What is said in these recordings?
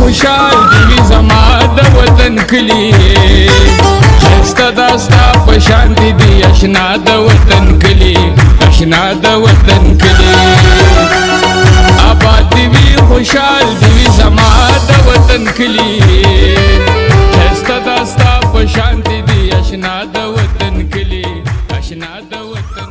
خوشحال دی زما د وطن کلی خسته داستا پشان دی اشنا د وطن کلی اشنا د وطن کلی آباد دی خوشحال دی زما د وطن کلی خسته داستا پشان دی اشنا د وطن کلی اشنا د وطن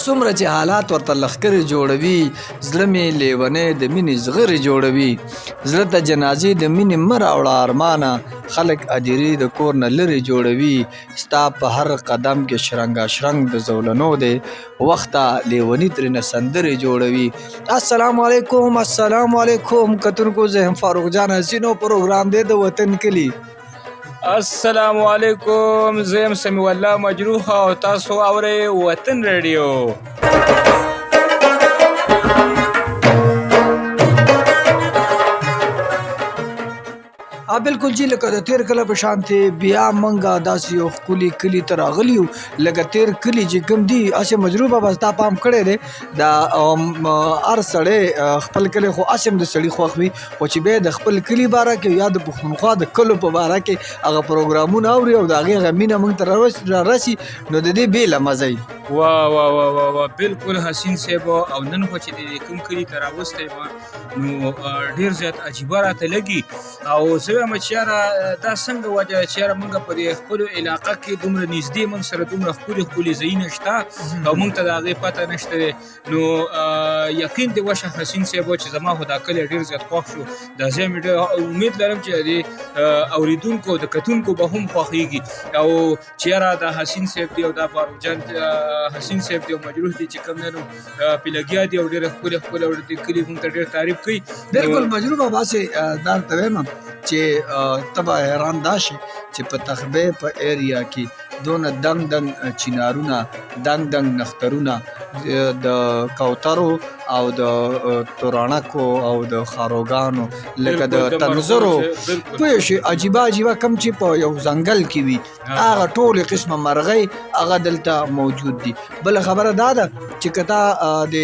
څومره چې حالات ورته لښکرې جوړوي زړه مې لیونی د مینې زغرې جوړوي زړه ته جنازې د مینې مه راوړه ارمانه خلک اجرې د کور نه لرې جوړوي ستا په هر قدم کې شرنګاشرنګ د زولنو دی وخته لیوني ترېنه سندرې جوړوي السلام علیکم کتونکو زه هم فاروق جان حسینو پروګرام دی د وطن کلي السلام علیکم زه یم سمیع الله مجروح او تاسو اورئ وطن ریډیو بالکل جی لکه د تیر کله په شانتې بیا منګه داسې یو ښکلي کلي ته راغلي یو لکه تیر کلي چې کوم دي هسې مجروبه به ستا پام کړی دی دا هر سړی خپل کلی خو هسې هم د سړي خوښ وي خو چې بیا د خپل کلي باره کې یا د پښتونخوا د کلو په باره کې هغه پروګرامونه اوري او د هغې هغه مینه موږ ته رارسي نو د دې بېله مزه وي واه واه واه واه واه بالکل حسین صاحب او نن خو چې د کوم کلي ته راوستی ما نو ډېر زیات عجیبه راته لګي او زه وایم چې یاره دا څنګه وجه چې یاره موږ په دې خپلو علاقه کې دومره نږدې موږ سره دومره ښکلي ځایونه شته او موږ ته د هغې پته نشته دی نو یقین دې وشه حسین صاحب چې زما خو دا کلی ډېر زیات خوښ شو دا ځای مې ډېر امید لرم چې د اورېدونکو د کتونکو به هم خوښېږي او چې یاره دا حسین صاحب دی او دا فاروق جان حسین صاحب دی او مجروح دی چې کوم دی نو پې لګیا دي او ډېره ښکلي او د کلي موږ ته ډېر تعریف کوي بالکل مجروبه باسې دا ورته وایم چې ته به حیران دا شې چې په تخبې په ایریا کې دونه دنګ چینارونه دنګ نخترونه د کوترو او د تورانکو او د خاروګانو لکه د تنظرو پوه شي عجیبه کم چې په یو ځنګل کې وي هغه ټولې قسمه مرغۍ هغه دلته موجود دي بله خبره دا ده چې که تا د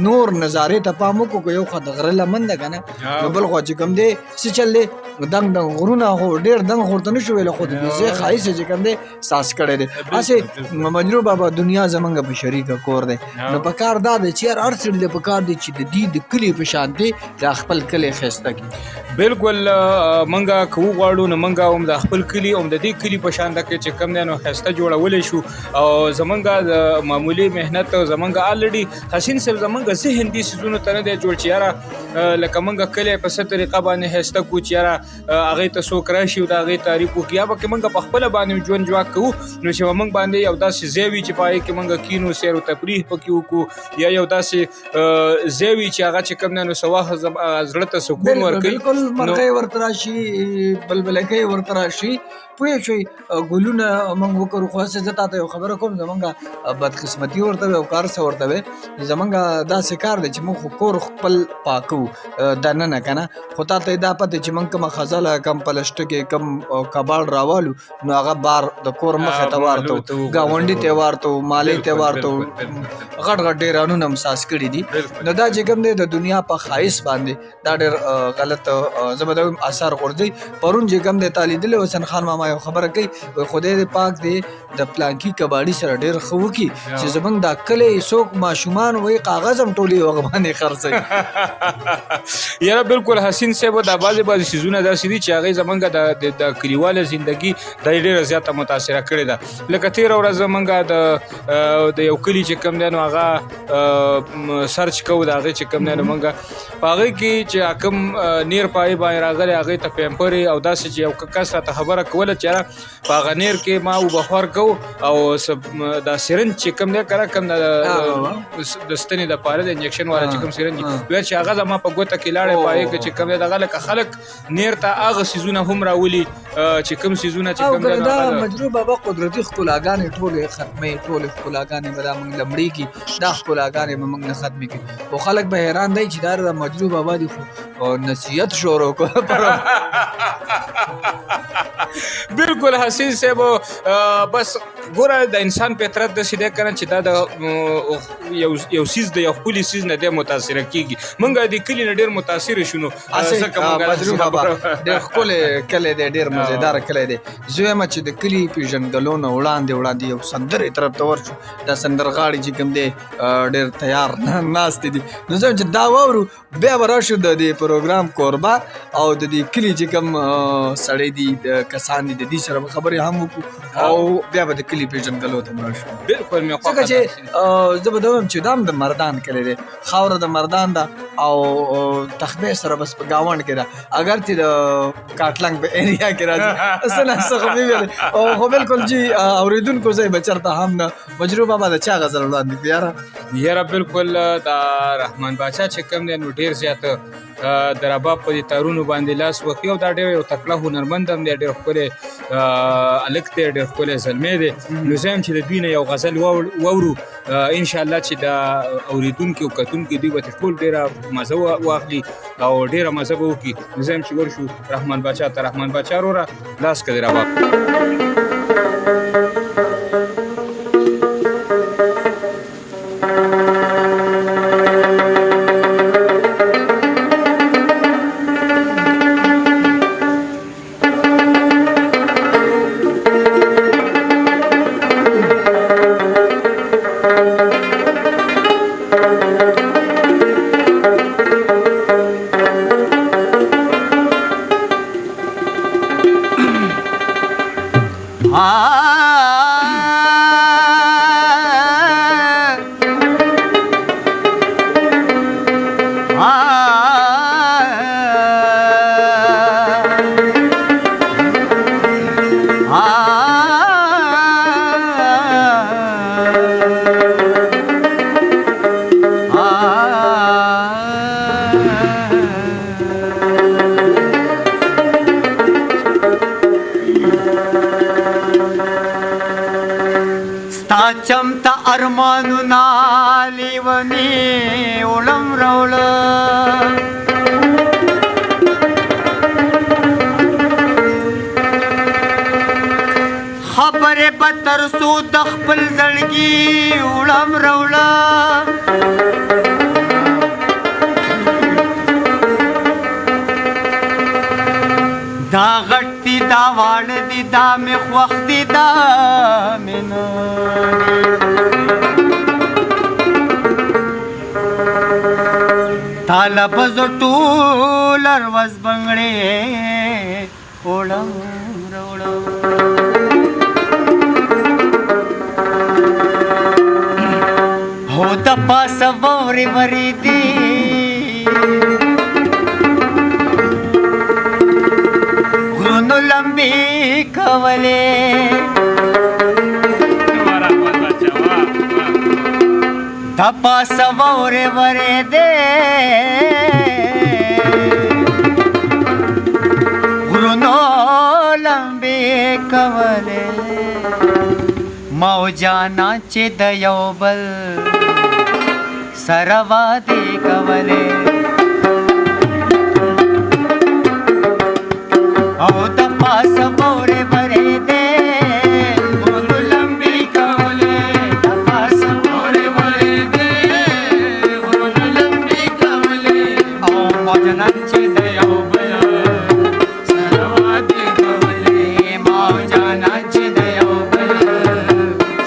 نور نظارې ته پام وکړو که یو خوا د غره لمن ده که نه نو بل خوا چې کوم دی څه چل دی دنګ غرونه خو ډېر دنګ خو ورته نه شو ویلی خو د دې ځای ښایست چې کوم دی ساس کړی دی هسې مجروح بابا دنیا زمونږ په شریکه کور دی نو په کار دا دی چې هر څه د په کار دی چې د دې د کلي په شان دی دا خپل کلی ښایسته کړي بالکل منګه که وغواړو نو منګه هم د خپل کلي هم د دې کلي په شان ده کې چې کوم دی نو ښایسته جوړولی شو او زمونږ د معمولي محنت زمونږ الریډي حسین صاحب زمونږ ذهن دې څیزونو ته نه دی جوړ چې یاره لکه موږ کلی په څه طریقه باندې ښایسته کړو چې یاره هغې ته څوک راشي او د هغې تعریف وکړي یا به که موږ په خپله باندې ژوند جواک کوو نو چې به موږ باندې یو داسې ځای وي چې په هغې کې موږ کینو سیر و تفریح پکې وکړو یا یو داسې ځای وي چې هغه چې کوم دی نو څه وخت زړه ته سکون ورکوي بالکل مرغۍ ورته راشي بلبلکۍ ورته راشي پوه شئ ګلونه موږ وکړو خو هسې زه تا ته یو خبره کوم زمونږ بدقسمتي ورته وي او کار څه ورته وي زمونږ داسې کار دی چې موږ خو کور خپل پاکو دننه که نه خو تا ته یې دا پته چې موږ کومه خزله کم پلسټکې کم کباړ راوالو نو هغه بار د کور مخې ته وارته ګاونډي ته وارته مالۍ ته وارته غټ ډیرانونه هم ساس کړي دي نو دا چې کوم دی د دنیا په ښایست باندې دا ډېر غلط زه به دا وایم اثر غورځوي پرون چې کوم دی تا لیدلی حسن خان ماما یو خبره کوي خدای دې پاک دی د پلانکي کباړي سره ډېر ښه وکړي چې زموږ دا کلی څوک ماشومان وایي کاغذ هم ټولې یو هغه باندې خرڅوي یاره بالکل حسین صاحب دا بعضې څیزونه داسې دي چې هغې زمونږ د کلیواله زندګي دا یې ډېره زیاته متاثره کړې ده لکه تېره ورځ زمونږ د یو کلي چې کوم دی نو هغه سرچ کوو د هغې چې کوم دی نو مونږ په هغې کې چې کوم نیر په هغې باندې راغلی هغې ته پیمپرې او داسې چې یو کس راته خبره کوله چې یاره په هغه نیر کې ما اوبه خوار کوو او دا سرنج چې کوم دی که نه کوم د ستنې دپاره د انجکشن والا چې کوم سرنج ویل چې هغه زما په ګوته کې لاړی په هغې کې چې کوم دی دغه لکه خلک نیر ته هغه څیزونه هم راولي چې کوم څیزونه چې کوم دی دا مجروح بابا قدرتي ښکلاګانې ټولې ختمې ټولې ښکلاګانې به دا موږ له مړېږي دا ښکلاګانې به موږ نه ختمې کړي خو خلک به حیران دی چې دا بدرو بابا دی خو نصیحت شروع کړ بالکل حسین صاحب بس ګوره د انسان فطرت داسې دی که نه چې دا د یو څیز د یو ښکلي څیز نه دی متاثره کېږي موږ د کلي نه ډېر متاثره شونو بدرو بابا ډېر ښکلی کلی دی ډېر مزېداره کلی دی زه وایم چې د کلي پېژندګلو نه وړاندې یو سندرې طرف ته ورشو دا سندرغاړي چې کوم دی ډېر تیار ناستې دي نو زه چې دا واورو بیا به راشو د دې پروګرام کوربه او د دې کلي چې کوم سړی دي کسان دي د دې سره به خبرې هم وکړو او بیا به د کلي پېژندګلو ته هم راشو بالکل مې خوښه ځکه چې زه به دا وایم چې دا هم د مردان کلی دی خاوره د مردان ده او تخبې سره بس په ګاونډ کې ده اگر چې د کاټلنګ په ایریا کې راځي څه نه څه خو مې ویلې خو بالکل جي اورېدونکو ځای به چېرته هم نه مجرو بابا د چا غزل وړاندې کړي یاره بالکل دا رحمان باچا چې کوم دی نو ډېر زیات د رباب په دې تارونو باندې لاس وکړي او دا ډېر یو تکړه هنرمند هم دی ډېر ښکلی هلک دی ډېر ښکلی زلمی دی نو زه یم چې د دوی نه یو غزل واورو انشاءالله چې دا اورېدونکي او کتونکي دوی به ترې ټول ډېره مزه واخلي او ډېره مزه به وکړي نو زه یم چې ورشو رحمان باچا ته رحمان باچا وروره لاس که د رباب چمتا ارمانونا لیونی اولم رولا خبر بتر سو دخپل زړګي اولم رولا دا غټي دا وان دي دا مخ وخت دي دا مینو طالب زټول ورځ بنگړې اوړم روړم هو د پاس ووري وري دي غرونو لمبي کولې د پاس ووري وري دي غرونو لمبي کولې مو جانا چې د یو بل سروا دي کولې او د پاس ووري وري دي غرونو لمبي کولې د پاس ووري وري دي غرونو لمبي کولې او مو جانا چې د یو بل سروا دي کولې مو جانا چې د یو بل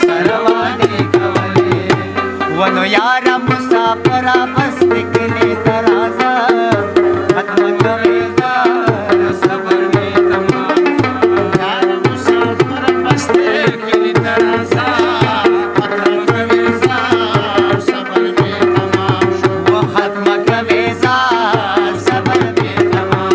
سروا دي کولې ونو یارا مسافرا بس نکلے ترازا ختم کویزا صبر میں تمام یارا مسافرا بس نکلے ترازا ختم کویزا صبر میں تمام وہ ختم کویزا صبر میں تمام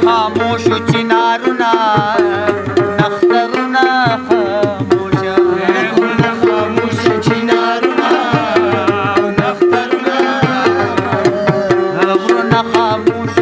خاموش چنارونا نخترونا خاموش خاموش چنارونا نخترونا خاموش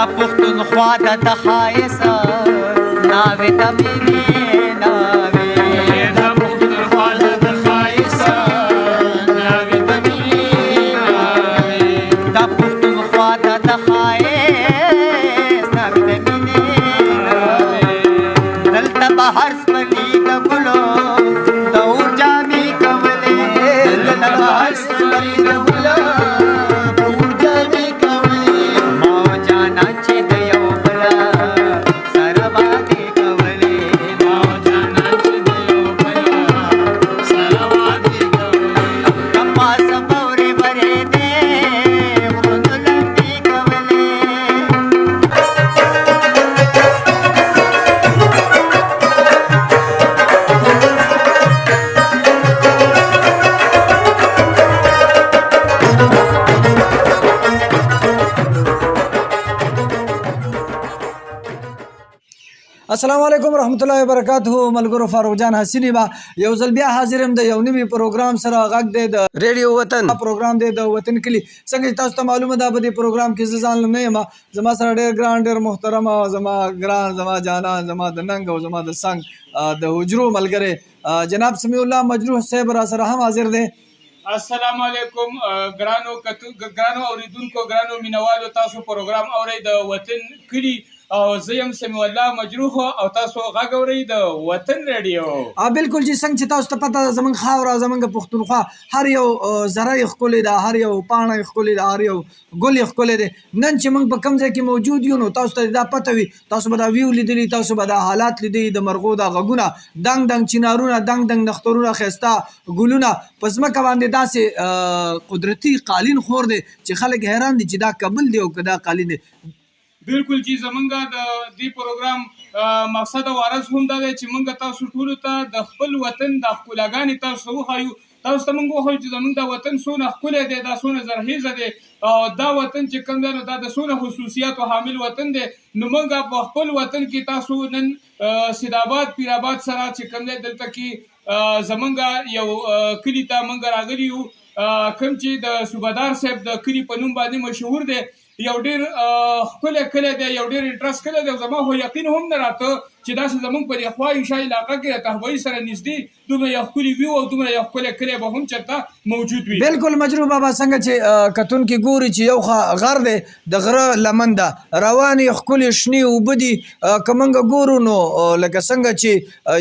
دا پښتونخوا ده د ښایست ناوې د مینې ناوې دا پښتونخوا ده د ښایست ناوې د مینې ناوې دا پښتونخوا ده د ښایست ناوې د مینې ناوې دلته به هر سپرلي د ګلو د اور جامې کولې دلته به هر سپرلي د ګلو السلام علیکم ورحمۃ اللہ وبرکاتہ ملګرو فاروق جان حسینی با یو ځل بیا حاضر یم د یو نوي پروګرام سره غږ دی د ریډیو وطن پروګرام دی د وطن کلی څنګه تاسو ته معلومه ده په دې پروګرام کې زه ځان نه یم زما سره ډېر ګران ډېر محترم زما ګران زما جانان زما د ننګ او زما د څنګ د حجرو ملګری جناب سمیع الله مجروح صاحب را سره هم حاضر دی. السلام علیکم ګرانو اوریدونکو ګرانو مینوالو تاسو پروګرام اورئ د وطن کلی او زه یم سمیع الله مجروح او تاسو غږ اورئ د وطن ریډیو. بالکل چې څنګه چې تاسو ته پته ده زموږ خاوره زموږ پښتونخوا هر یو ذره یې ښکلې ده هر یو پاڼه یې ښکلې ده هر یو ګل یې ښکلی دی. نن چې موږ په کوم ځای کې موجود یو نو تاسو ته دا پته وي تاسو به دا ویو لیدلي تاسو به دا حالات لیدلي د مرغو دا غږونه دنګ دنګ چنارونه دنګ دنګ نخترونه ښایسته ګلونه په ځمکه باندې داسې قدرتي قالین خور دی چې خلک حیران دي چې دا کابل دی او که دا قالین دی. بالکل چې زمونږ د دې پروګرام مقصد او غرض هم دا دی چې موږ تاسو ټولو ته د خپل وطن د ښکلاګانې تاسو وښایو تاسو ته موږ وښایو چې زموږ دا وطن څونه ښکلی دی دا څونه زرخیزه دی او دا وطن چې کوم دی نو دا د څونه خصوصیاتو حامل وطن دی. نو موږ په خپل وطن کې تاسو نن سیدآباد پیرآباد سره چې کوم دی دلته کې زمونږ یو کلي ته موږ راغلي یو کوم چې د صوبهدار صاحب د کلي په نوم باندې مشهور دی. یو ډېر ښکلی کلی دی یو ډېر انټرست کلی دی او زما خو یقین هم نه راته چې داسې زموږ په دې خوا ایشا علاقه کې د تهوایي سره نږدې دومره یو ښکلي ویو او دومره یو ښکلی کلی به هم چېرته موجود وي. بالکل مجروح بابا څنګه چې کتونکي ګوري چې یو غر دی د غره لمن ده روانې ښکلې شنې اوبه دي که موږ ګورو نو لکه څنګه چې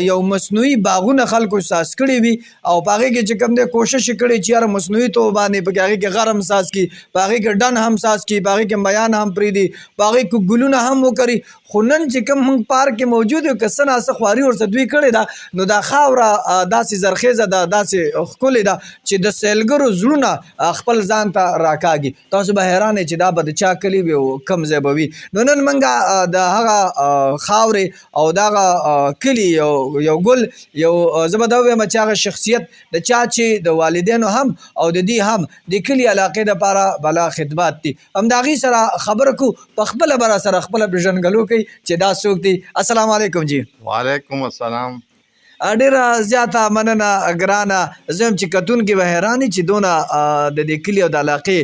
یو مصنوعي باغونه خلکو ساز کړي وي او په هغې کې چې کوم دی کوشش یې کړی چې یاره مصنوعي توګه باندې پکې هغې کې غر هم ساز کړي په هغې کې ډن هم ساز کړي په هغې کې میان هم پرېږدي په هغې کې ګلونه هم وکري. خو نن چې کوم موږ پارک کې موجود یو که څه ناڅه خواري ورڅه دوی کړې ده نو دا خاوره داسې زرخیزه ده داسې ښکلې ده چې د سیلګرو زړونه خپل ځان ته راکاږي. تاسو به حیران یې چې دا به د چا کلي وي او کوم ځای به وي. نو نن موږ د هغه خاورې او د هغه کلي یو ګل یو زه به دا ووایم چې هغه شخصیت د چا چې د والدینو هم او د دې هم د کلي علاقې دپاره بلا خدمات دي هم د هغې سره خبره کوو په خپله به را سره خپله پېژندګلو کوي چې دا څوک دي. السلام علیکم جی. وعلیکم السلام. ډېره زیاته مننه ګرانه زه یم چې کتونکي به حیران چې دونه د دې کلي او د علاقې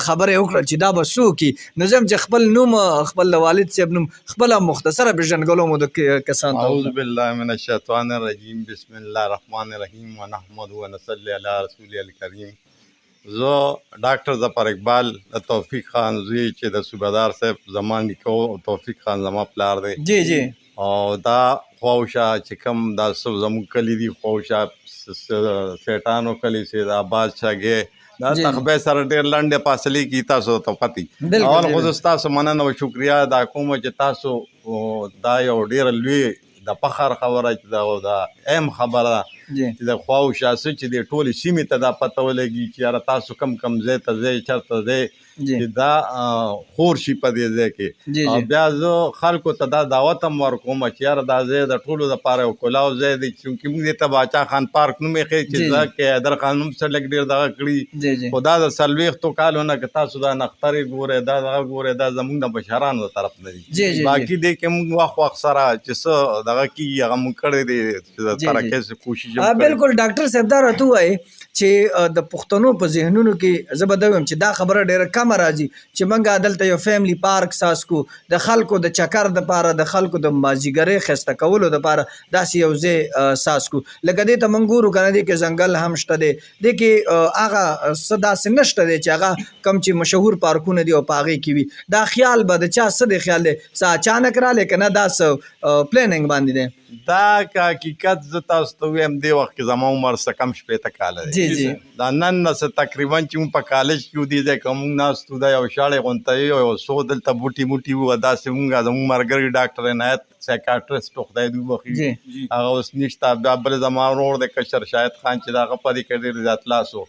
خبره یې وکړه چې دا به څوک وي نو زه یم چې خپل نوم خپل د والد صاحب نوم خپله مختصره پېژندګلو مو د کسانو ته اعوذ بالله من الشیطان الرجیم بسم الله الرحمن الرحیم ونحمد ونصلی علی رسول الکریم. زه ډاکټر ظفر اقبال د توفیق خان زوی چې د صوبهدار صاحب زما نیکه او توفیق خان زما پلار دی. جی جی. او دا خواوشا چې کوم دا سب زموږ کلي دي خواوشا سیټانو کلي سیدآباد شاګې دا تخبې سره ډېر لنډې فاصلې کې تاسو ته پتې اول خو زه ستاسو مننه او شکریا دا کوم چې تاسو دا یو ډېره لوی د فخر خبره چې دا اهم خبره چې د خواوشا څه چې د ټولې سیمې ته دا پته ولګي چې یاره تاسو کم ځای ته ځئ چېرته ځئ چې دا خور شي په دې ځای کې. او بیا زه خلکو ته دا دعوت هم ورکوم چې یاره دا ځای د ټولو دپاره یو کلاو ځای دی چونکې موږ دې ته باچا خان پارک نوم ایښی چې زه کې حیدر خان نوم سره لږ ډېر دغه کړي خو دا د 40 کالو نه که تاسو دا نخترې ګورئ دا دغه ګورئ دا زموږ د بشرانو د طرف نه دي. باقي دې کې موږ وخت سره چې څه دغه کېږي هغه موږ کړی دی چې د ترقۍ کوشش بالکل ډاکټر صاحب دا راته ووایي چې د پښتنو په ذهنونو کې زه به دا وایم چې دا خبره ډېره کمه راځي چې موږ دلته یو فیملی پارک ساز کو د خلکو د چکر دپاره د خلکو د مازدیګرۍ ښایسته کولو دپاره داسې یو ځای ساز کو لکه دې ته موږ ګورو که نه دې کې ځنګل هم شته دی دې کې هغه څه داسې نشته دی چې هغه کم چې مشهور پارکونه دي او په هغې کې وي دا خیال به د چا څه دی خیال دی څه اچانک رالی که نه دا څه پلانینګ باندې دی دا که حقیقت زه تاسو ته ووایم دې وخت کې زما عمر څه کم شپېته کاله دی جی جی دا نن نه څه تقریبا چې موږ په کالج کې وو دې ځای که موږ ناست وو دا یو شاړې غونته وي او یو څو دلته بوټي موټي وو داسې موږ زموږ ملګري ډاکټر عنایت سایکاټریسټ خدای دې وبخښي هغه اوس نشته بیا بل زما ورور دی کشر شاهد خان چې د هغه په دې کې ډېر زیات لاس و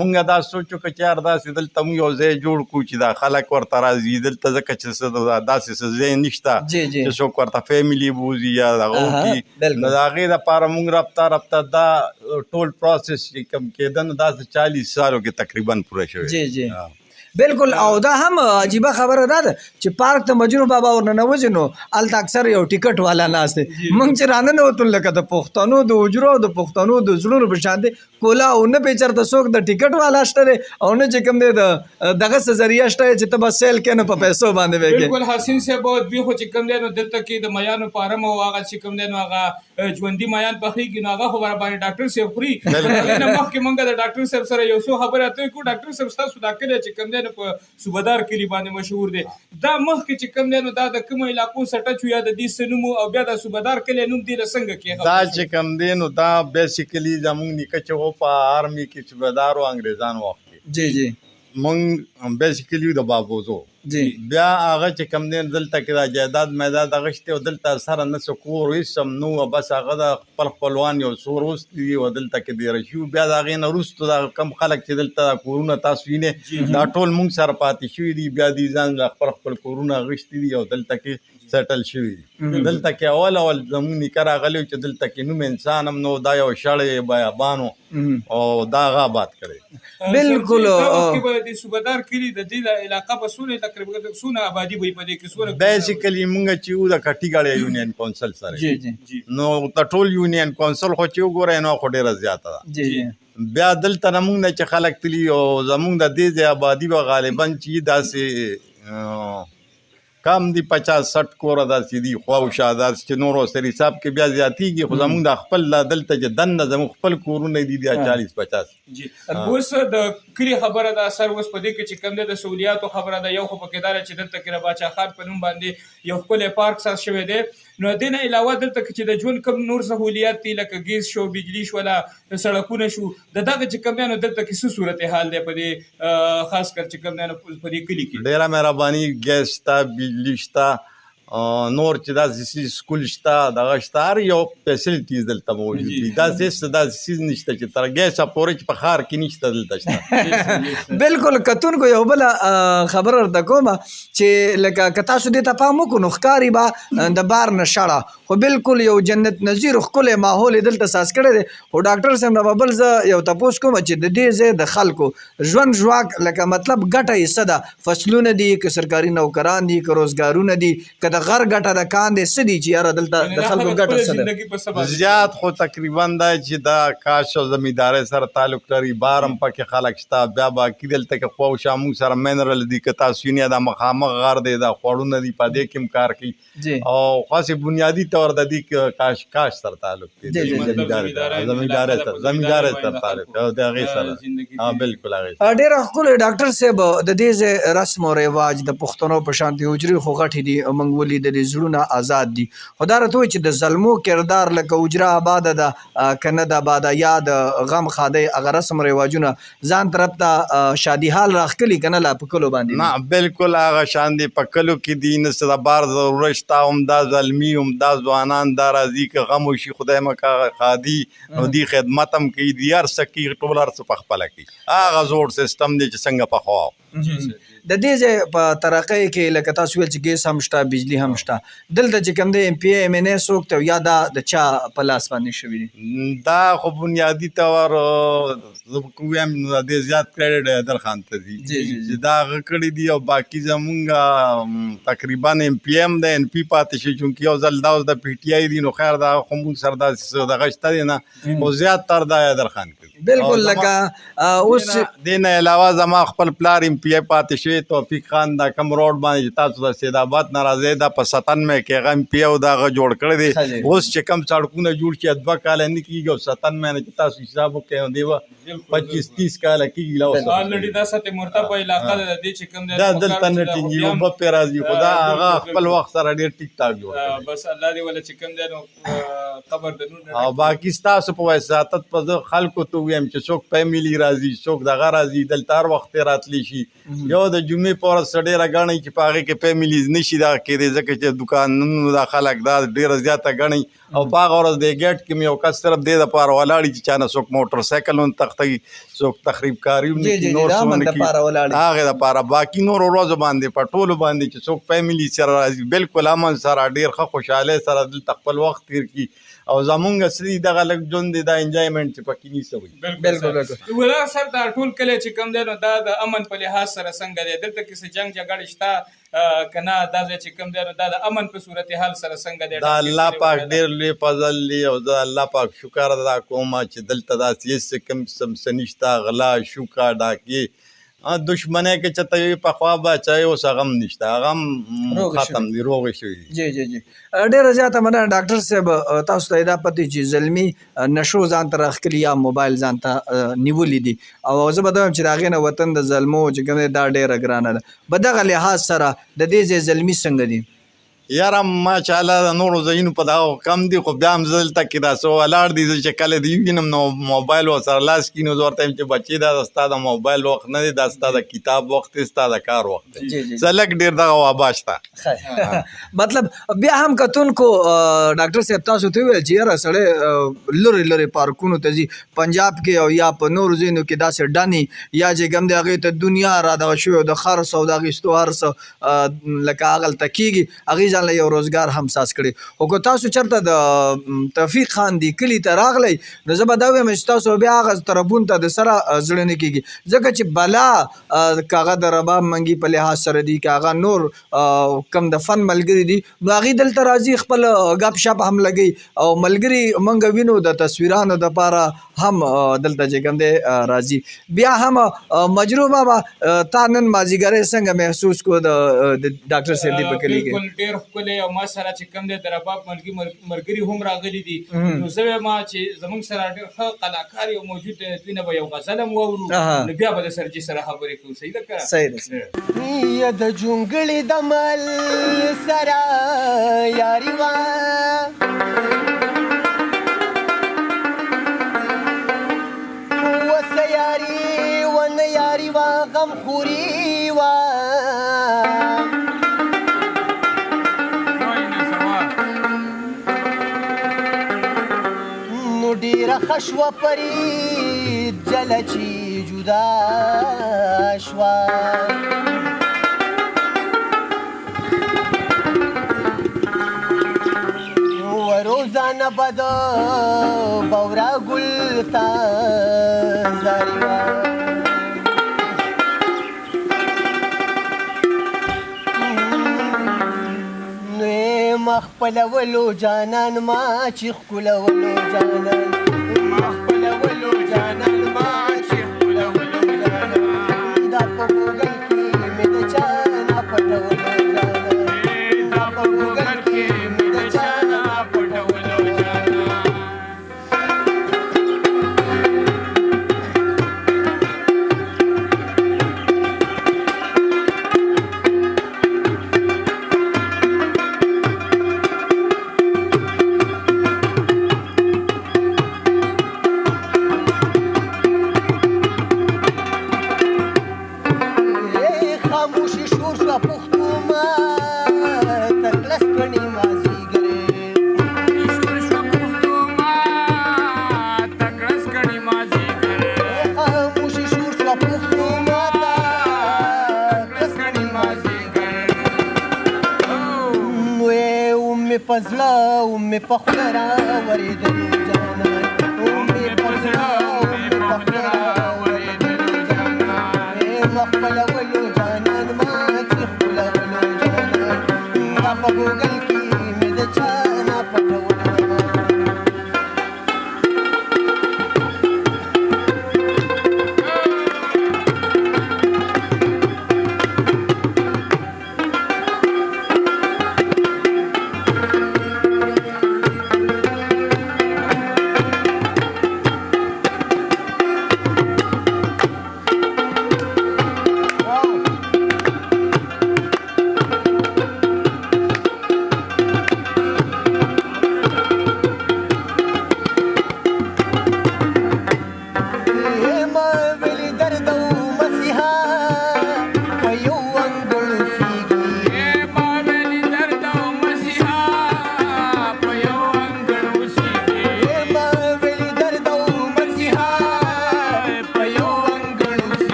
موږ دا سوچو که چار داسې دلته موږ یو ځای جوړ کړو چې دا خلک ورته راځي دلته ځکه چې داسې څه ځای نشته چې څوک ورته فیملی بوځي یا دغه وکړي نو د هغې دپاره موږ رابطه دا ټول پروسس چې کوم کېده نو داسې 40 سالو کې تقریبا پوره شوی بالکل او دا هم عجیبه خبره دا ده چې پارک ته مجنون بابا ورننوځي نو هلته اکثر یو ټیکټ والا ناست دی موږ چې راننوتو لکه د پښتنو د حجرو او د پښتنو د زړونو په شان دی کولا او نه پې چېرته څوک د ټیکټ والا شته دی او نه چې کوم دی د دغه څه ذریعه شته چې ته به سیل کې نه په پیسو باندې وکړې بالکل حسین صاحب دوی خو چې کوم دی نو دلته کې د میانو فارم او هغه چې کوم دی نو هغه ژوندي میان پخېږي نو هغه خو برابر ډاکټر صاحب خوري نه مخکې موږ د ډاکټر صاحب سره یو څو خبرې اترې کړو ډاکټر صاحب ستاسو دا کلی چې کوم دی نو په صوبدار کلي باندې مشهور دی دا مخکې چې کوم دی نو دا د کومو علاقو سره ټچ یا د دې څه نوم او بیا د صوبدار کلي نوم دې له څنګه کېښود دا چې کوم دی نو دا بیسیکلي زموږ نیکه چې و په آرمي کې صوبدار و انګریزانو وخت کې جی جی موږ بیسیکلي د بابوزو بیا هغه چې کوم دی دلته کې دا جایداد میداد هغه شته او دلته سره نه څه کور هېڅ هم نه وه بس هغه د خپل خپلوان یو څو وروستي دي او دلته کې دېره شي بیا د هغې نه وروستو دا کم خلک چې دلته دا کورونه تاسو وینئ دا ټول موږ سره پاتې شوي دي بیا دي ځان خپل خپل کورونه اخیستي دي او دلته کې سیټل شوي دي دلته کې اول زموږ نیکه راغلی و چې دلته کې نوم انسان هم نو دا یو شړی بیابان او دا هغه آباد کړی بالکل د صوبدار کلي د دې علاقه په څونه تقریبا څونه آبادي به په دې کې څونه بیسیکلي موږ چې وو د کټیګاړی یونین کونسل سره نو د ټول یونین کونسل خو چې وګورئ نو خو ډېره زیاته ده بیا دلته نه موږ نه چې خلک تلي او زموږ د دې ځای آبادي به غالبا چې داسې کم دي 50-60 کوره داسې دي خواوشا داسې چې نور سر حساب کې بیا زیاتېږي خو زموږ د خپل دلته چې دننه زموږ خپل کورونه دي 40-50 جی اوس د کلي خبره ده سر اوس په دې کې چې کوم دی د سہولیاتو خبره ده یو خو پکې دا چې دلته کې د باچا خان په نوم باندې یو ښکلی پارک ساز شوی دی نو دې نه علاوه دلته کې چې د ژوند کوم نور سہولیات دي لکه ګیس شو بجلی شوله سړکونه شو د دغه چې کوم دی نو دلته کې څه صورتحال دی په دې خاص کر چې کوم دی نو په دې کلي کې ډېره مهرباني ګیس شته بجلی شته نور چې داسې سکول شته دغه شته هر یو فیسلټیز دلته موجود دي داسې داسې څیز نشته چې تر ګیسه پورې چې په ښار کې نشته دلته شته بالکل کتونکو یو بله خبره ورته کومه چې لکه که تاسو دې ته پام وکړو نو ښکاري به د بار نه شړه خو بالکل یو جنت نظیر ښکلی ماحول یې دلته ساز کړی دی خو ډاکټر صاحب نه به بل زه یو تپوس کوم چې د دې ځای د خلکو ژوند ژواک لکه مطلب ګټه یې څه ده فصلونه دي که سرکاري نوکران دي که روزګارونه دي که د غر ګټه د کاندې څه دي چې یاره دلته د خلکو ګټه څه ده زیات خو تقریبا دا چې دا کاش او زمیندارۍ سره تعلق لري بار هم پکې خلک شته بیا باقي دلته کې خواوشا موږ سره منرل دي که تاسو وینئ دا مخامخ غر دی دا خوړونه دي په دې کې هم کار کوي او خاصې بنیادي طور د دې کاش سره تعلق دی زمیندارۍ سره تعلق دی د هغې سره بالکل هغې ډېره ښکلی ډاکټر صاحب د دې ځای رسم او رواج د پښتنو په شان د حجرې خو غټې دي موږ ولیدلې زړونه آزاد دي خو دا راته وایي چې د ظلمو کردار لکه حجره آباده ده که نه ده آباده یا د غم خادی هغه رسم رواجونه ځان طرف ته شادي حال راښکلي که نه لا په کلو باندې نه بالکل هغه شان دي په کلو کې دي نه څه د بار ضرورت شته همدا ظلمي همدا ځوانان دا راځي که غم وشي خدای مکه خادي نو دي خدمت هم کوي دي هر څه کوي ټول هر څه په خپله کوي هغه زوړ سیسټم دی چې څنګه پخوا د دې ځای په ترقۍ کې لکه تاسو ویل چې ګیس هم شته بجلی هم شته دلته چې کوم دی MP MNA څوک ته یا دا د چا په لاس باندې شوي دي دا خو بنیادي طور زه به ووایم نو د دې زیات کریډټ حیدرخان ته دي چې دا هغه کړي دي او باقي زمونږ تقریبا MP د NP پاتې شي چونکې یو ځل دا اوس د PTI دي نو خیر دا خو مونږ سره داسې دغه شته دی نه خو زیات تر دا حیدرخان کوي بالکل لکه اوس دې نه علاوه زما خپل پلار MP پاتې شوی توفیق خان دا کم روډ باندې چې تاسو د سید آباد نه راځئ دا په 97 کې هغه MP او دا هغه جوړ کړی دی اوس چې کم سړکونه جوړ چې 2 کاله نه کېږي او 97 نه چې تاسو حساب وکړئ دی 25-30 کاله کېږي لا اوس الریډي دا سته مرتبه علاقه د دې چې کوم دا دلته نه ټینګي او په راځي خدا هغه خپل وخت سره ډیر ټیک ټاک جوړ بس الله دې ولا چې کوم دی نو قبر د نور او باقي تاسو په وساتت په خلکو ته ویم چې څوک فیملی راځي څوک دغه راځي دلته هر وخت راتلی شي یو د جمعې په ورځ ډېره ګڼئ چې په هغې کې فیملیز نشي دغه کېدی ځکه چې دوکانونو دا خلک دا ډېره زیاته ګڼئ او په هغه ورځ د ګیټ کې مې یو کس صرف دې دپاره ولاړي چې چا نه څوک موټر سایکل هم تختوي څوک تخریب کاري هم نه کړي نور څه ونه کړي هغې دپاره باقي نور ورځو باندې په ټولو باندې چې څوک فیملی سره راځي بالکل امن سره ډېر ښه خوشحالۍ سره دلته خپل وخت تېر کړي او زمونږ اصلي دغه لږ ژوند دی دا انجوایمنټ چې پکې نیسه وي بالکل ولا سر دا ټول کله چې کوم دی نو دا د امن په لحاظ سره څنګه دی دلته کې څه جنګ جګړه شته کنه دا چې کوم دی نو دا د امن په صورتحال سره څنګه دی دا الله پاک ډېر لوی فضل دی او زه الله پاک شکر ادا کوم چې دلته داسې هېڅ کوم څه نشته غلا شوکه ډاکې دشمنۍ کې چې ته وي پخوا بچی اوس هغه هم نشته هغه هم ختم دي روغې شوي دي جی جی جی ډېره زیاته مننه ډاکټر صاحب تاسو ته دا پته چې زلمي نشو ځان ته راښکلي یا موبایل ځان ته نیولي دي او زه به دا وایم چې د هغې نه وطن د زلمو چې کوم دی دا ډېره ګرانه ده په دغه لحاظ سره د دې ځای زلمي څنګه دي یاره ماشاءالله د نورو ځایونو په دغه کم دي خو بیا هم زه دلته کې داسې ولاړ دي زه چې کله دې ووینم نو موبایل ورسره لاس کړي نو زه ورته یم چې بچې دا ستا د موبایل وخت نه دی دا ستا د کتاب وخت دی ستا د کار وخت دی زه لږ ډېر دغه وابا شته مطلب بیا هم کتونکو ډاکټر صاحب تاسو ته وویل چې یاره سړی لرې لرې پارکونو ته ځي پنجاب کې او یا په نورو ځایونو کې داسې ډنې یا چې کوم دی هغې ته دنیا را دغه شوی د خرڅ او د اخیستو هر څه لکه هغلته کېږي هغې ځان له یو روزګار هم ساز کړي خو که تاسو چېرته د توفیق خان دی کلي ته راغلی نو زه به دا ویم چې تاسو بیا هغه طرفونو ته د سره زړه نه کېږي ځکه چې بلا که هغه د رباب منګي په لحاظ سره دي که هغه نور کم د فن ملګري دي نو هغې دلته راځي خپل ګپ شپ هم لګوي او ملګري موږ وینو د تصویرانو دپاره هم دلته چې کوم دی راځي بیا هم مجروح بابا تا نن مازدیګری څنګه محسوس کړو د ډاکټر صاحب دی په کلي کې بالکل ډېر ښکلی او ما سره چې کوم دی د رباب ملګري هم راغلي دي نو زه وایم چې زموږ سره ډېر ښه کلاکار یو موجود دی دوی نه به یو غزل هم واورو نو بیا به د سرجي سره خبرې کوو صحیح ده که صحیح ده یا د جونګړې د مل سره یاري وه وسه یاري ونه یاري وه غم خوري وه نو ډېره ښه شوه فرید جله چې جدا شوه روزانه به د بورا ګل ته زاري وه نو یې ما خپلولو جانان ما چې ښکلولو جانان ما خپلولو جانان ما چې ښکلولو جانان دا په ګوګل کې مې د چا نه پټولو جانان دا په ګوګل کې مې د چا نه پټولو جانان مې په زړه او مې په خوله راورېدلو جانان او مې په زړه او مې په خوله راورېدلو جانان ما خپلولو جانان ما چې خپلولو جانان ما په ګوګل کې مې د چا نه پټولو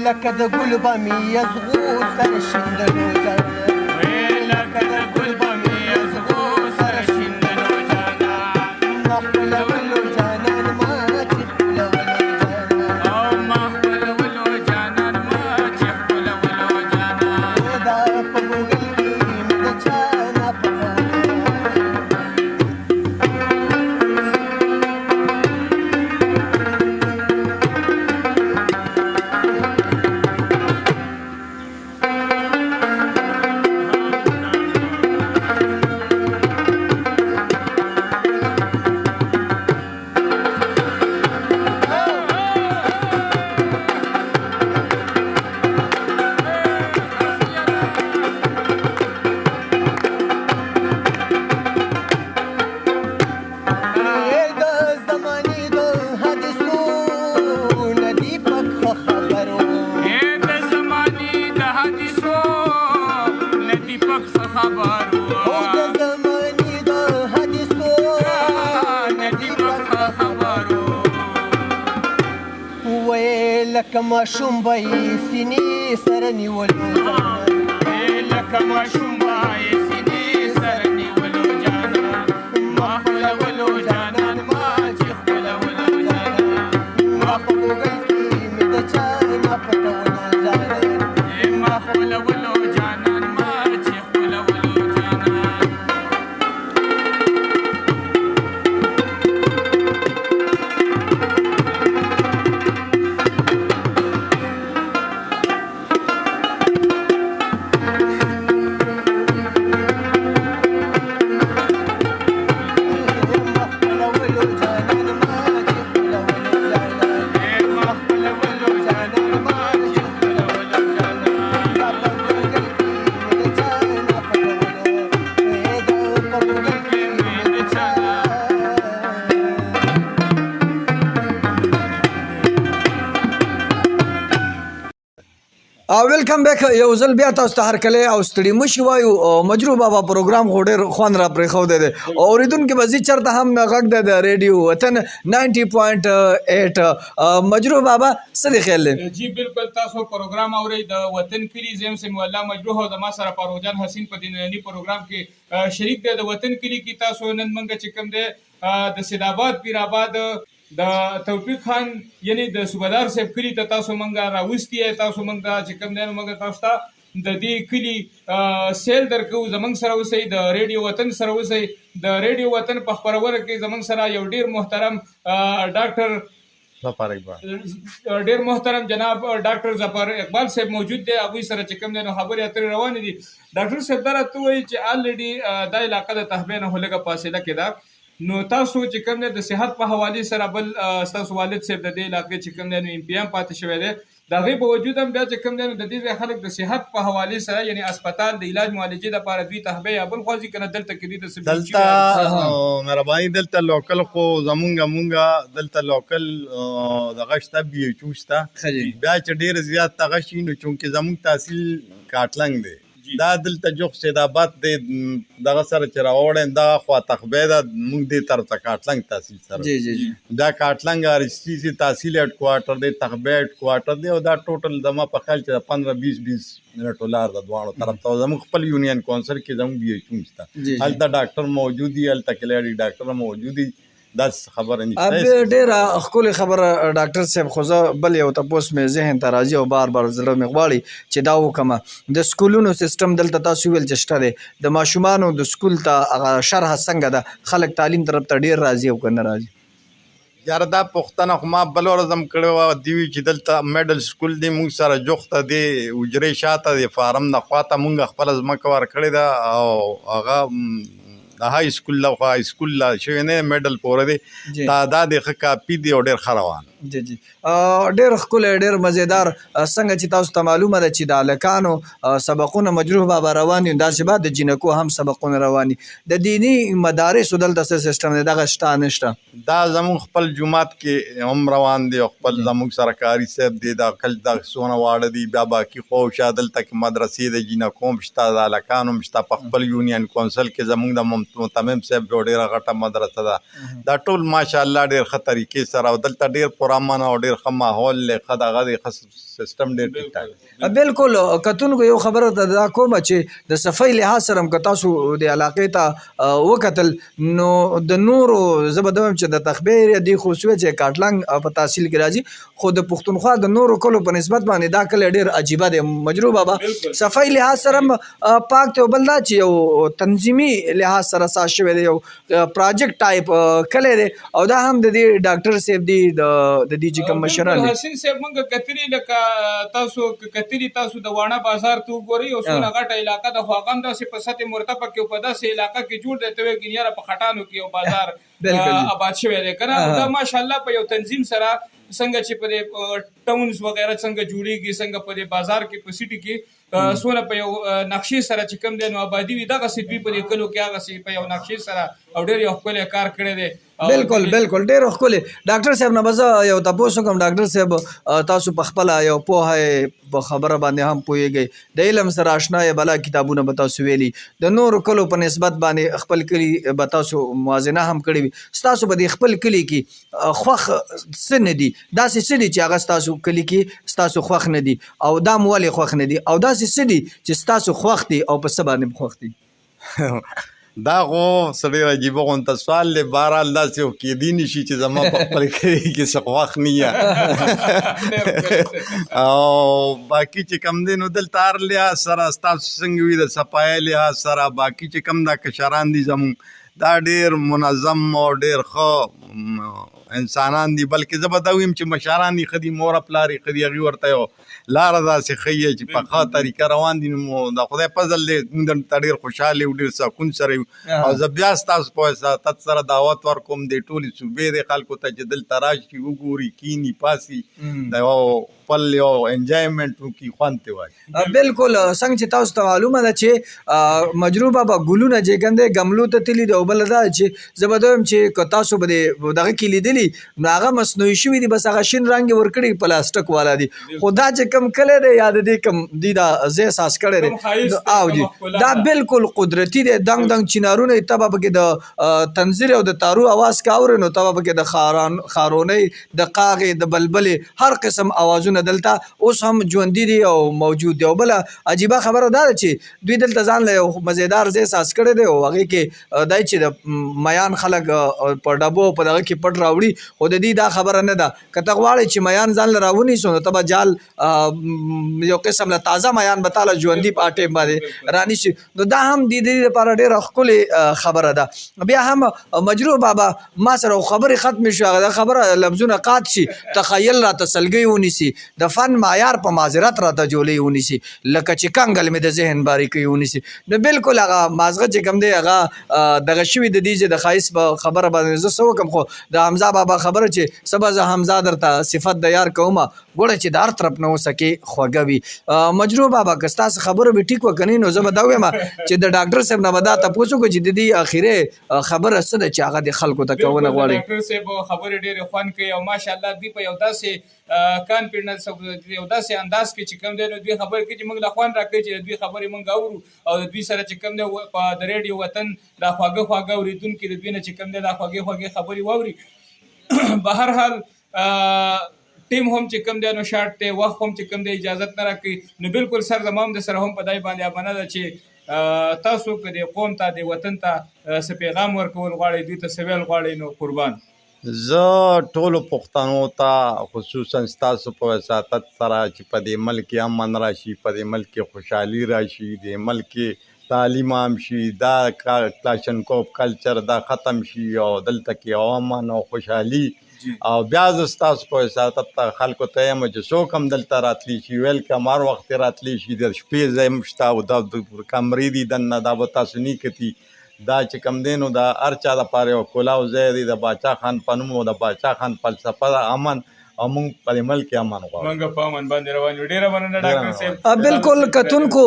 لکه د ګل به مې یزغو سر شیندلو جانان لکه د ګل به مې یزغو سر شیندلو جانان ما خپلولو جانان ما چې خپلولو جانان او ما خپلولو جانان ما چې خپلولو جانان دا په ګوګل کې مې د چا نه پټولو لکه ماشوم به یې سینې سره نیولو لکه ماشوم به یې سینې سره نیولو جانان ما خپلولو جانان ما چې خپلولو جانان ما په ګوګل کې مې د چا نه پټولو جانان ما خپلولو جانان ما چې خپلولو جانان ویلکم بیک یو ځل بیا تاسو ته هرکلی او ستړي مشي وایو مجروح بابا پروګرام خو ډېر خوند را پرېښودی دی اورېدونکي به زه چېرته هم غږ دی د ریډیو وطن 90.8 مجروح بابا څه دی خیال دی جی بالکل تاسو پروګرام اورئ د وطن کلي زم سمیع الله مجروح او زما سره فاروق جان حسین په دې ننني پروګرام کې شریک دی د وطن کلي کې تاسو نن موږ چې کوم دی د سیدآباد پیرآباد د توفیق خان یعنی د صوبدار صاحب کلي ته تاسو موږ راوستي تاسو موږ چې کوم دی موږ تاسو ته د دې کلي سیل درکو زمونږ سره اوسئ د ریډیو وطن سره اوسئ د ریډیو وطن په خپرونه کې زمونږ سره یو ډیر محترم ډاکټر ظفر اقبال ډیر محترم جناب ډاکټر ظفر اقبال صاحب موجود دی هغوی سره چې کوم دی نو خبرې اترې روانې دي ډاکټر صاحب دا راته ووایي چې الریډي دا علاقه د تهبې نه خو لږه فاصله کې ده نو تاسو چې کوم دی د صحت په حوالې سره بل ستاسو والد صاحب د دې علاقې چې کوم دی نو MP هم پاتې شوی دی د هغې په وجود هم بیا چې کوم دی نو د دې ځای خلک د صحت په حوالې سره یعنی اسپتال د علاج معالجې دپاره دوی تهبې یا بل خوا ځي که نه دلته کې دوی ته دلته مهرباني دلته لوکل خو زمونږ دلته لوکل دغه شته BHO شته بیا چې ډېر زیات دغه شي نو چونکې زمونږ تحصیل کاټلنګ دی دا دلته جوخ سید آباد دی دغه سره چې راوړی دغه خوا تخبی ده موږ دې طرف ته کاټلنګ تحصیل سره جی جی جی دا کاټلنګ RCC تحصیل هیډ کوارټر دی تخبی هیډ کوارټر دی او دا ټوټل زما په خیال چې 15-20 منټو لار د دواړو طرف ته زموږ خپل یونین کونسل کې زموږ BHO شته هلته ډاکټر موجود دي هلته کلیډي ډاکټر موجود دي داسې خبره نشته ډېره ښکلې خبره ډاکټر صاحب خو زه بل یو تپوس مې ذهن ته راځي او بار بار زړه مې غواړي چې دا وکړمه د سکولونو سیسټم دلته تاسو ویل چې شته دی د ماشومانو د سکول ته هغه شرح څنګه ده خلک تعلیم طرف ته ډېر راځي او که نه راځي یاره دا پوښتنه خو ما بل ورځ هم کړې وه دوی چې دلته میډل سکول دی موږ سره جوخته دی حجرې شاته د فارم نه خواته موږ خپله ځمکه ورکړې ده او هغه د های سکول له خوا های سکول لا شوی نه میډل پوره دی تعداد یې ښه کافي دی او ډېر ښه روان جی جی ډېر ښکلی ډېر مزیدار څنګه چې تاسو ته معلومه ده چې د هلکانو سبقونه مجروح بابا روان دي داسې بعد د جینکو هم سبقونه روان دي د دیني مدارسو دلته څه سیسټم دی دغه شته نشته دا زموږ خپل جومات کې هم روان دی او خپل زموږ سره کاري صاحب دی دا کل دا څونه واړه دي بیا باقي خواوشا دلته کې مدرسې د جینکو هم شته د هلکانو هم شته په خپل یونین کونسل کې زموږ د متمم صاحب یو ډېره غټه مدرسه ده دا ټول ماشاءالله ډېر ښه طریقې سره او دلته ډېر پرامن او ډېر ښه ماحول دی ښه دغه دی ښه سیسټم ډېر ټیک ټاک بالکل کتونکو یو خبره ته دا کومه چې د صفۍ لحاظ سره هم که تاسو د علاقې ته وکتل نو د نورو زه به دویم چې د تخبی ایریا دی خو شوی چې کاټلنګ په تحصیل کې راځي خو د پښتونخوا د نورو کلو په نسبت باندې دا کلی ډېر عجیبه دی مجروح بابا صفۍ لحاظ سره هم پاک دی او بل دا چې یو تنظیمي لحاظ سره ساز شوی دی یو پراجیکټ ټایپ کلی دی او دا هم د دې ډاکټر صاحب دی د دې چې کوم مشران دي حسین صاحب موږ کتري لکه تاسو کتري تاسو د واڼه بازار ته وګورئ او څونه غټه علاقه د خو هغه هم داسې په سطح مرتفع کې په داسې علاقه کې جوړ دی ته وایي چې یاره په خټانو کې یو بازار آباد شوی دی که نه دا ماشاءالله په یو تنظیم سره څنګه چې په دې ټاونز وغیره څنګه جوړېږي څنګه په دې بازار کې په سیټي کې څونه په یو نقشې سره چې کوم دی نو آبادي وي دغسې دوی په دې کلو کې هغسې په یو نقشې سره او ډېر یو ښکلی کار کړی دی بالکل بالکل ډېر ښکلی ډاکټر صاحب نه به زه یو تپوس وکړم ډاکټر صاحب تاسو په خپله یو پوهه په خبره باندې هم پوهېږئ د علم سره اشنا یې بلا کتابونه به تاسو ویلي د نورو کلو په نسبت باندې خپل کلي به تاسو موازنه هم کړې وي ستاسو به د خپل کلي کې خوښ څه نه دي داسې څه دي چې هغه ستاسو کلي کې ستاسو خوښ نه دي او دا مو ولې خوښ نه دي او داسې څه دي چې ستاسو خوښ دي او په څه باندې خوښ دي دا خو سړی عجیبه غونته سوال دی بهرحال داسې یو کیدی نه شي چې زما په خپل کلي کې څه خوښ نه یم او باقي چې کوم دی نو دلته هر لحاظ سره ستاسو څنګه وي د صفایۍ لحاظ سره باقي چې کوم دا کشران دي زموږ دا ډېر منظم او ډېر ښه انسانان دي بلکې زه به دا ویم چې مشران یې ښه دي موره پلار یې ښه دي هغوی ورته یو لاره داسې ښیي چې په ښه طریقه روان دي نو د خدای فضل دی موږ دلته ډېر خوشحال یو ډېر سکون سره یو او زه بیا ستاسو په وساطت سره دعوت ورکوم د ټولې صوبې د خلکو ته چې دلته راشي وګوري کیني پاسي د یو خپل یو انجوایمنټ وکړي خوند ترې واخلي بالکل څنګه چې تاسو ته معلومه ده چې مجروح بابا ګلونه چې کوم دی ګملو ته تللي دي او بله دا چې زه به دویم چې که تاسو به دغه کې لیدلي نو هغه مصنوعي شوي دي بس هغه شین رنګ یې ورکړي پلاستیک والا دي خو دا چې کوم کلی دی یا د دې کوم دی دا زه احساس کړی دی او جي دا بالکل قدرتي دی دنګ دنګ چینارونه ته به پکې د تنظیر او د تارو اواز که اورې نو ته به پکې د خارونۍ د قاغې د بلبلې هر قسم اوازونه دلته اوس هم ژوندي دي او موجود دي او بله عجیبه خبره دا ده چې دوی دلته ځان له یو مزیدار ځای احساس کړی دی او هغې کې دی چې د میان خلک په ډبو په دغه کې پټ راوړي خو د دې دا خبره نه ده که ته غواړې چې میان ځان له راونیسو نو ته به جال یو قسم له تازه میان به تاله ژوندي په ټیم باندې رانیسي نو دا هم د دې لپاره ډېره ښکلې خبره ده بیا هم مجروح بابا ما سره خبرې ختمې شو هغه خبره لفظونه قات شي تخیل راته سلګۍ ونیسي د فن معیار په معذرت راته جولۍ ونیسي لکه چې کنګل مې د ذهن باریکۍ ونیسي نو بالکل هغه مازغه چې کوم دی هغه دغه شوي د دې چې د ښایست په خبره باندې زه څه وکړم خو د حمزه بابا خبره چې سبا زه حمزه درته صفت د یار کومه ګوره چې د هر طرف نه وسکې خوږه وي. مجروح بابا که ستاسو خبره به ټیک وکنی نو زه به دا ویم چې د ډاکټر صاحب نه به دا تپوس وکړو چې د دې اخري خبره څه ده چې هغه د خلکو ته کونه غواړي. ډاکټر صاحب خبرې ډېرې خوند کوي او ماشاءالله دوی په یو داسې کانفیډنس یو داسې انداز کې چې کوم دی نو دوی خبرې کوي چې موږ له خوند راکوي چې دوی خبرې موږ اورو او د دوی سره چې کوم دی په د ریډیو وطن دا خواږه خواږه اورېدونکي د دوی نه چې کوم دی دا خوږې خوږې خبرې واوري. به هر حال ټیم هم چې کوم دی نو شارټ دی وخت هم چې کوم دی اجازت نه راکوي نو بالکل سر زما هم د سره هم په دای باندې امانه ده چې تاسو که د قوم ته د وطن ته څه پیغام ورکول غواړئ دوی ته څه ویل غواړئ نو قربان. زه ټولو پښتنو ته خصوصا ستاسو په وساطت سره چې په دې ملک امن راشي په دې ملک خوشحالي راشي د ملک تعلیم عام شي دا کلاشنکوف کلچر دا ختم شي او دلته کې امن او خوشحالي او بیا زه ستاسو په وساطت ته خلکو ته یم چې څوک هم دلته راتلی شي ویلکم هر وخت راتلی شي د شپې ځای هم شته او دا کمرې دي دننه دا به تاسو نه کتي دا چې کم دی نو دا هر چا دپاره یو کلاو ځای دی د باچا خان په نوم او د باچا خان فلسفه ده امن او موږ په دې ملک کې امن غواړو. موږ په امن باندې روان یو. ډېره مننه ډاکټر صاحب. بالکل کتونکو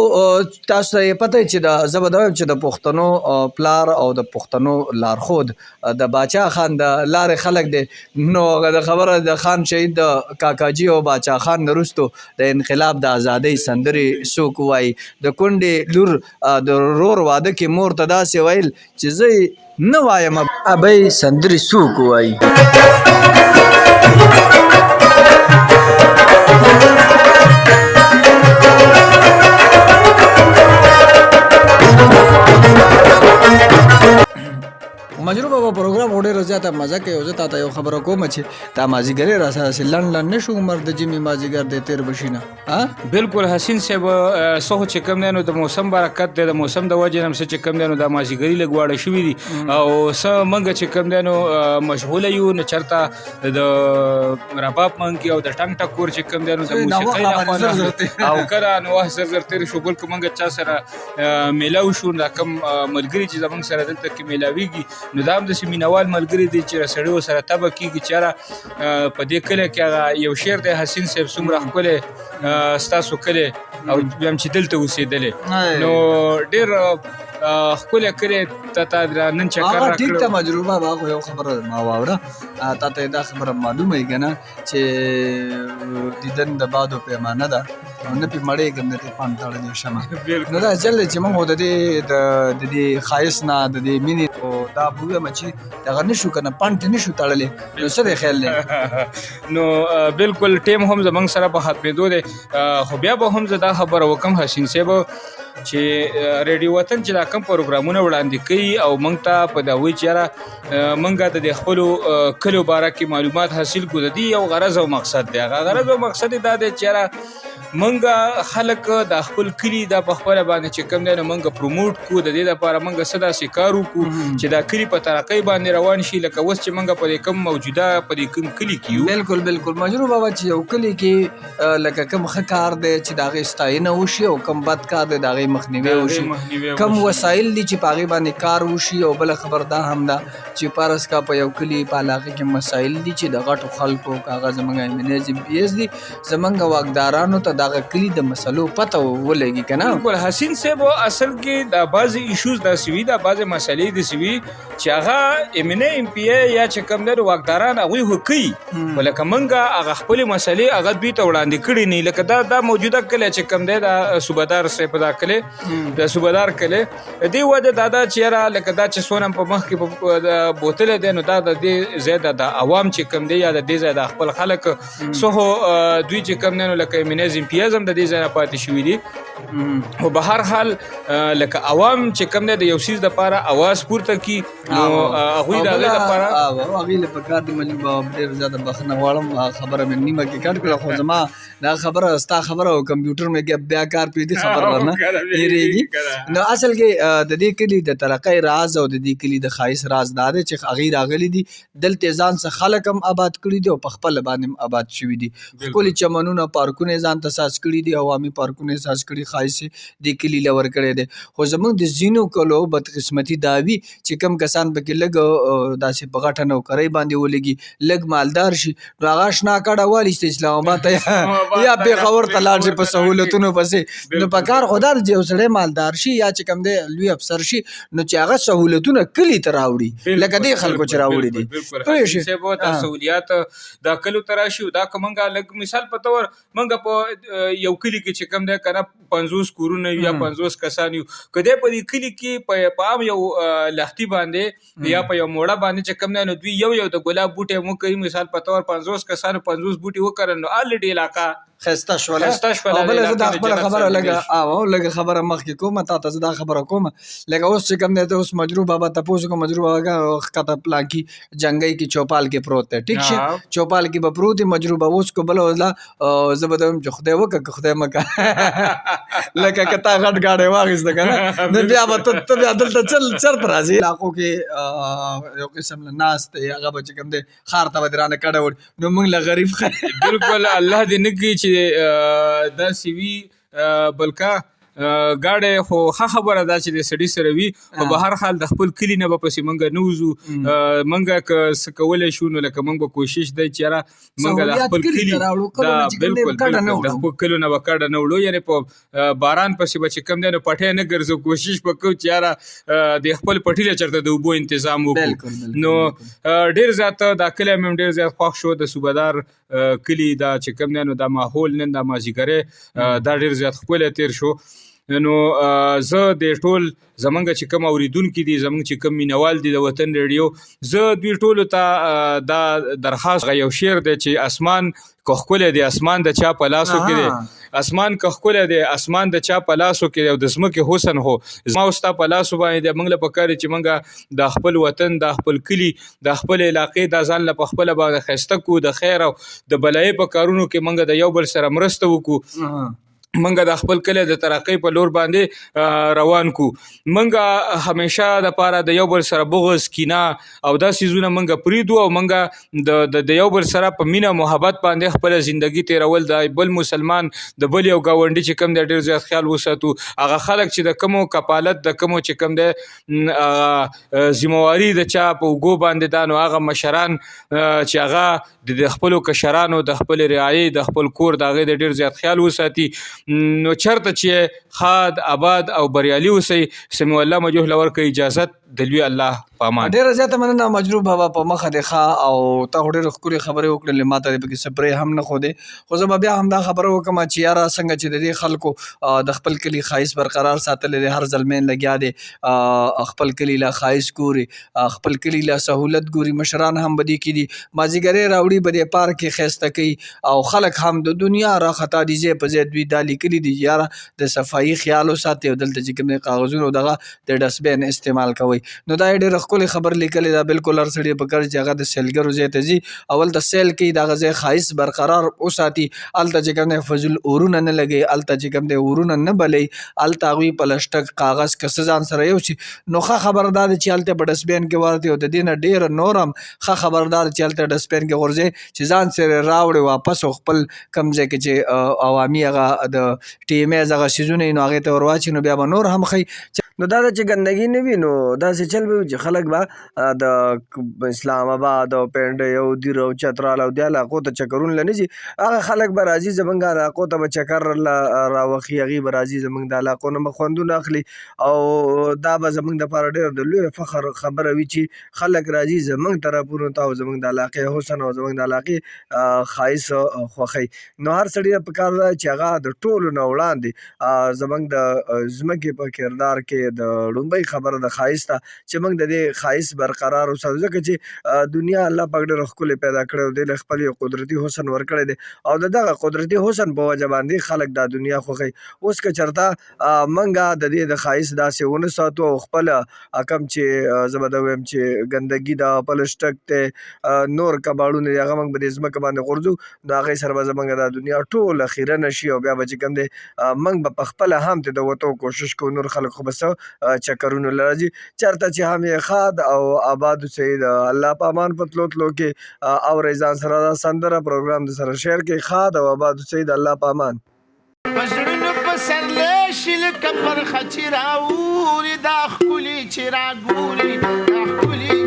تاسو ته یې پته چې د زه به دا وایم چې د پښتنو پلار او د پښتنو لارښود د باچا خان د لارې خلک دی نو هغه د خبره د خان شهید د کاکاجي او باچا خان نه وروستو د انقلاب د ازادۍ سندرې څوک وایي د کونډې لور د رور واده کې مور ته داسې ویل چې زه نه وایم ابۍ سندرې څوک وایي. مجروح بابا پروګرام ډېره زیاته مزه کوي او زه تا ته یو خبره کوم چې تا مازدیګرې را سره لنډ لنډ نه شو عمر د جمعې مازدیګر دی تېر به شي نه. بالکل حسین صاحب څه چې کوم دی نو د موسم برکت دی د موسم د وجې نه څه چې کوم دی نو دا مازدیګري لږ واړه شوي دي او څه موږ چې کوم دی نو مشغوله یو نه چېرته د رباب منګي او د ټنګ ټکور چې کوم دی نو د موسیقۍ لخوا او کله نو وخت زر زر تېر شو بلکې موږ چا سره میلاو شو دا کوم ملګري چې زموږ سره دلته کې میلاویږي نو دا هم داسې مینوال ملګري دي چې سړی ورسره طبع کېږي چې یاره په دې کلي کې هغه یو شعر دی حسین صاحب څومره ښکلی ستاسو کلی او بیا هم چې دلته اوسېدلی نو ډېر ښکلی کلی تا نن چکر هغه راکړی. ټیک ته مجروح بابا خو یو خبره ما واوره تا ته دا خبره معلومه وي که نه چې دیدن د بادو پیمانه ده او نه پې مړېږم د دې پاڼ تړلی شمه نو دا چل دی چې موږ د دې ښایست نه د دې مینې او دا به ووایم چې دغه نه شو که نه پاڼ ته نه شو تړلی نو څه دی خیال دی. نو بالکل ټیم هم زموږ سره په ختمېدو دی خو بیا به هم زه دا خبره وکړم حسین صاحب چې ریډیو وطن چې دا کوم پروګرامونه وړاندې کوي او موږ ته په دا وایي چې یاره موږ د دې خپلو کلیو باره کې معلومات حاصل کړو د دې یو غرض او مقصد دی. هغه غرض او مقصد یې دا دی چې یاره موږ خلک د خپل کلي دا په خپله باندې چې کوم دی نو موږ پروموټ کړو د دې دپاره موږ څه داسې کار وکړو چې دا کلي په ترقۍ باندې روان شي لکه اوس چې موږ په دې کوم موجوده په دې کوم کلي کې یو. بالکل بالکل مجروح بابا چې یو کلي کې لکه کوم ښه کار دی چې د هغې ستاینه وشي او کوم بد کار دی د هغې مخنیوی وشي کم وسایل دي چې په هغې باندې کار وشي او بله خبر دا هم ده چې فرض کا په یو کلي په علاقه کې مسایل دي چې د غټو خلکو که هغه زموږ MNAs MPs دي زموږ واکدارانو ته دغه کلي د مسلو پته ولګي که نه. بالکل حسین صاحب اصل کې دا بعضې ایشوز داسې وي دا بعضې مسلې داسې وي چې هغه MNA MPA یا چې کوم دی واکداران هغوی خو کوي خو لکه موږ هغه خپلې مسلې هغه دوی ته وړاندې کړي نه لکه دا موجوده کلی چې کوم دی دا صوبهدار صاحب دا کلی د صوبهدار کلی دې وجه دا ده چې یاره لکه دا چې څونه په مخ کې بوتلی دی نو دا د دې ځای د عوام چې کوم دی یا د دې ځای د خپل خلک څه خو دوی چې کوم دی نو لکه MNAs MPs هم د دې ځای نه پاتې شوي دي خو به هر حال لکه عوام چې کوم دی د یو څیز دپاره اواز پورته کړي نو هغوی د هغې دپاره هغوی له پکار دي مجروح بابا ډېر زیاته بخښنه غواړم خبره مې نیمه کې کټ کړه خو زما دا خبره ستا خبره او کمپیوټر مې بیا کار پرېږدي خبر رانه هېرېږي. نو اصل کې د دې کلي د ترقۍ راز او د دې کلي د ښایست راز دا دی چې هغوی راغلي دي دلته ځان څه خلک هم آباد کړي دي او په خپله باندې هم آباد شوي دي ښکلي چمنونه پارکونه یې ځان ته احساس کړي دي، عوامي پارکونه احساس کړي، ښایست دې کلي له ورکړی دی. خو زمونږ د ځینو کلو بدقسمتي دا وي چې کم کسان پکې لږ داسې په غټه نوکرۍ باندې ولګي، لږ مالدار شي، نو هغه شنه کډه والیسته اسلام آباد ته یا پېښور ته لاړ شي په سهولتونو پسې. نو په کار خو دا ده چې یو سړی مالدار شي یا چې کوم دی لوی افسر شي، نو چې هغه سهولتونه کلي ته راوړي لکه دې خلکو چې راوړي دي. پوه شوې؟ صاحب دا سہولیات دا کلو ته راشي، دا که موږ لږ مثال په طور موږ په یو کلي کې چې کوم دی که نه 50 کورونه یا 50 کسان یو، که دی په دې کلي کې په عام یو لښتي باندې یا په یو موړه باندې چې کوم دی نو دوی یو د ګلاب بوټی مو کوي مثال په طور 50 کسانو 50 بوټي وکرل، نو الریډي علاقه خسته شوله. شوله. او بله زه دا خپله خبره لږه خبره مخکې کوم، تا ته زه دا خبره کوم لکه اوس چې کوم دی ته اوس مجروح بابا تپوس کوم، مجروح بابا ښکته پلانکي جنګۍ کې چوپال کې پروت دی، ټیک شه چوپال کې به پروت دی مجروح بابا. اوس کو بله وزله زه به ته چې خدای وکړه که خدای مکه لکه که تا غټ ګاډی واخیسته که نه نو بیا به ته بیا دلته چرته راځې علاقو کې یو قسم له ناست دی، هغه به چې کوم دی ښار ته به دې رانه کډه وړي، نو موږ له غریب بالکل الله دې نه کړي چې داسې وي. بلکه ګاډی خو ښه خبره ده چې د سړي سره وي، خو په هر حال د خپل کلي نه به پسې موږ نه وځو. موږ که څه کولی شو نو لکه موږ به کوشش دی چې یاره موږ د خپل کلي بالکل د خپل کلو نه به کډه نه وړو، یعنې په باران پسې به چې کوم دی نو پټی نه ګرځو، کوشش به کوو چې یاره د خپل پټي له چېرته د اوبو تنظام وکړو. نو ډېر زیات دا کلی مې هم ډېر زیات خوښ شو، د صوبهدار کلي دا چې کوم دی نو دا ماحول نن دا مازدیګری دا ډېر زیات ښکلی تېر شو. نو زه د ټول زمونږ چې کوم اوریدونکي دي، زمونږ چې کوم مینوال دي د وطن ریډیو، زه دوی ټولو ته دا درخواست یو شعر دی چې اسمان که ښکلی دی اسمان د چا په لاسو کې دی، اسمان که ښکلی دی اسمان د چا په لاسو کې دی، او د ځمکې حسن خو زما او ستا په لاسو باندې دی. موږ له پکار دی چې موږ د خپل وطن د خپل کلي د خپل علاقې دا ځان له په خپله باندې ښایسته کړو، د خیر او د بلایۍ په کارونو کې موږ د یو بل سره مرسته وکړو، منګه د خپل کلی د ترقۍ په لور باندې روان کو. منګه همیشه د پاره د یو بل سره بغض کینه او دا سیزونه منګه پریدو، او منګه د یو بل سره په مینه محبت باندې خپل ژوندۍ تیرول، د بل مسلمان د بل یو گاونډي چې کوم د ډیر زیات خیال وساتو. هغه خلک چې د کومو کفالت د کومو چې کوم د ذمہواری د چا په وګو باندې دا نو هغه مشران چې هغه د خپل کشرانو د خپل رعایت د خپل کور د هغه د ډیر زیات خیال وساتي، نو چرته چې خاد آباد او بریالي اوسئ. سمیع الله مجوح لور کوي اجازت د لوی الله په امان. ډېره زیاته مننه مجروح بابا، په مخه دې ښه او تا خو ډېرې ښکلې خبرې وکړلې، ما ته دې پکې سپری هم نه ښودې، خو زه به بیا هم دا خبره وکړم چې یاره څنګه چې د دې خلکو د خپل کلي ښایست برقرار ساتلی دی، هر زلمین لګیا دی خپل کلي له ښایست ګوري، خپل کلي له سهولت ګوري، مشران هم به دې کې دي مازدیګرۍ راوړي به دې پارک کې ښایسته کوي، او خلک هم د دنیا راخطا دي ځای په ځای دوی دا لیکلي دي یاره د صفایي خیال وساتئ او دلته چې کوم دی کاغذونه دغه د ډسبین استعمال کوئ. نو دا یې ډېره ښکلې خبر لیکلې ده. بالکل هر سړي په کار چې هغه د سیلګرو ځای ته ځي اول ته سیل کوي، دغه ځای ښایست برقرار وساتي، هلته چې کوم دی فضول اورونه نه لګوي، هلته چې کوم دی اورونه نه بلوي، هلته هغوی پلسټک کاغذ که څه ځان سره یوسي، نو ښه خبردار دی چې هلته په ډسبین کې ورتې، او د دې نه ډېره نور هم ښه خبردار چې هلته ډسبین کې غورځئ چې ځان سره راوړي واپس، او خپل کوم ځای کې چې عوامي هغه د ټیمیز هغه سیزونه نو هغې ته ور واچي، نو بیا به نور هم ښایي. نو دا ده چې ګندګي نه وي، نو داسې چل به وي چې خلک به د اسلام آباد او پنډۍ او دیر او چترال او دې علاقو ته چکرونه له نه ځي، هغه خلک به راځي زموږ علاقو ته به چکر راوخي، هغې به راځي زموږ د علاقو نه به خوندونه اخلي، او دا به زموږ دپاره ډېر د لوی فخر خبره وي چې خلک راځي زموږ طرفونو ته او زموږ د علاقې حسن او زموږ د علاقې ښایست خوښوي. نو هر سړي ته پکار ده چې هغه د ټولو نه وړاندې زموږ د ځمکې په کردار کې د لومبۍ خبره د ښایست ته چې موږ د دې ښایست برقرار وساتو، ځکه چې دنیا الله پاک ډېره ښکلې پیدا کړې او دې له خپل یو قدرتي حسن ورکړی دی، او د دغه قدرتي حسن په وجه باندې خلک دا دنیا خوښوي. اوس که چېرته موږ د دې د ښایست داسې ونه ساتو او خپله کوم چې زه به دا ویم چې ګندګي ده، پلسټک دی، نور کباړونه دي، هغه موږ به دې ځمکه باندې غورځو، نو هغې سره به زموږ دا دنیا ټوله خیرنه شي، او بیا به چې کوم دی موږ به په خپله هم ترې د وتو کوشش کوو، نور خلک خو به څه چکرونو له راځي. چېرته چې هم یې ښاد او آباد اوسئ، د الله په امان په تلو تلو کې اورئ ځان سره دا سندره پروګرام د سره شیر کې، ښاد او آباد اوسئ، د الله په امان. پزړونو پسرلی شي لکه پرخه چې راوري دا ښکلي چې راګوري دا ښکلي